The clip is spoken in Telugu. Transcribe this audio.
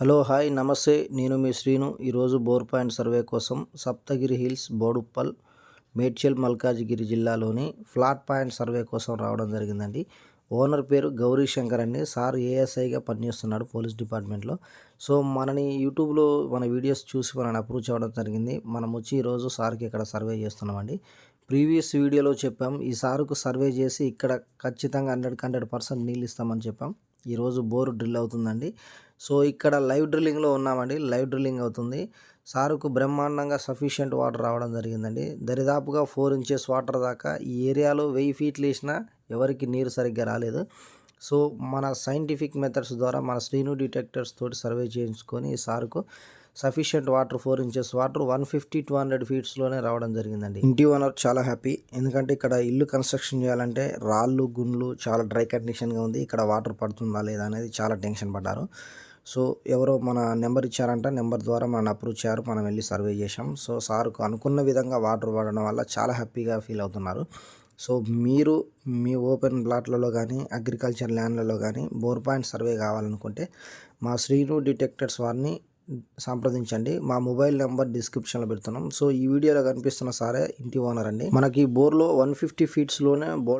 హలో హాయ్ నమస్తే నేను మీ శ్రీను ఈరోజు బోర్ పాయింట్ సర్వే కోసం సప్తగిరి హిల్స్ బోడుప్పల్ మేడ్చల్ మల్కాజిగిరి జిల్లాలోని ఫ్లాట్ పాయింట్ సర్వే కోసం రావడం జరిగిందండి. ఓనర్ పేరు గౌరీ శంకర్ అండి. సార్ ఏఎస్ఐగా పనిచేస్తున్నాడు పోలీస్ డిపార్ట్మెంట్లో. సో మనని యూట్యూబ్లో మన వీడియోస్ చూసి మనని అప్రూవ్ అవ్వడం జరిగింది. మనం వచ్చి ఈరోజు సార్కి ఇక్కడ సర్వే చేస్తున్నామండి. ప్రీవియస్ వీడియోలో చెప్పాం ఈ సారుకు సర్వే చేసి ఇక్కడ ఖచ్చితంగా 100% నీళ్ళు ఇస్తామని చెప్పాం. ఈరోజు బోరు డ్రిల్ అవుతుందండి. సో ఇక్కడ లైవ్ డ్రిల్లింగ్లో ఉన్నామండి. లైవ్ డ్రిల్లింగ్ అవుతుంది. సారుకు బ్రహ్మాండంగా సఫిషియెంట్ వాటర్ రావడం జరిగిందండి. దరిదాపుగా 4 ఇంచెస్ వాటర్ దాకా ఈ ఏరియాలో 1000 ఫీట్లు వేసినా ఎవరికి నీరు సరిగ్గా రాలేదు. సో మన సైంటిఫిక్ మెథడ్స్ ద్వారా మన శ్రీను డిటెక్టర్స్ తోటి సర్వే చేయించుకొని ఈ సారుకు సఫిషియెంట్ వాటర్ 4 ఇంచెస్ వాటర్ 150-200 ఫీట్స్లోనే రావడం జరిగిందండి. ఇంటి ఓనర్ చాలా హ్యాపీ. ఎందుకంటే ఇక్కడ ఇల్లు కన్స్ట్రక్షన్ చేయాలంటే రాళ్ళు గుండ్లు చాలా డ్రై కండిషన్గా ఉంది. ఇక్కడ వాటర్ పడుతుందా లేదా అనేది చాలా టెన్షన్ పడ్డారు. సో ఎవరో మన నెంబర్ ఇచ్చారంట. నెంబర్ ద్వారా మనం అప్రూవ్ చేశారు. మనం వెళ్ళి సర్వే చేసాం. సో సార్కు అనుకున్న విధంగా వాటర్ పడడం వల్ల చాలా హ్యాపీగా ఫీల్ అవుతున్నారు. సో మీరు మీ ఓపెన్ ప్లాట్లలో కానీ అగ్రికల్చర్ ల్యాండ్లలో కానీ బోర్ పాయింట్ సర్వే కావాలనుకుంటే మా శ్రీను డిటెక్టర్స్ వారిని సంప్రదించండి. మా మొబైల్ నెంబర్ డిస్క్రిప్షన్లో పెడుతున్నాం. సో ఈ వీడియోలో కనిపిస్తున్న సారే ఇంటి ఓనర్ అండి. మనకి బోర్లో 150 ఫీట్స్లోనే బోర్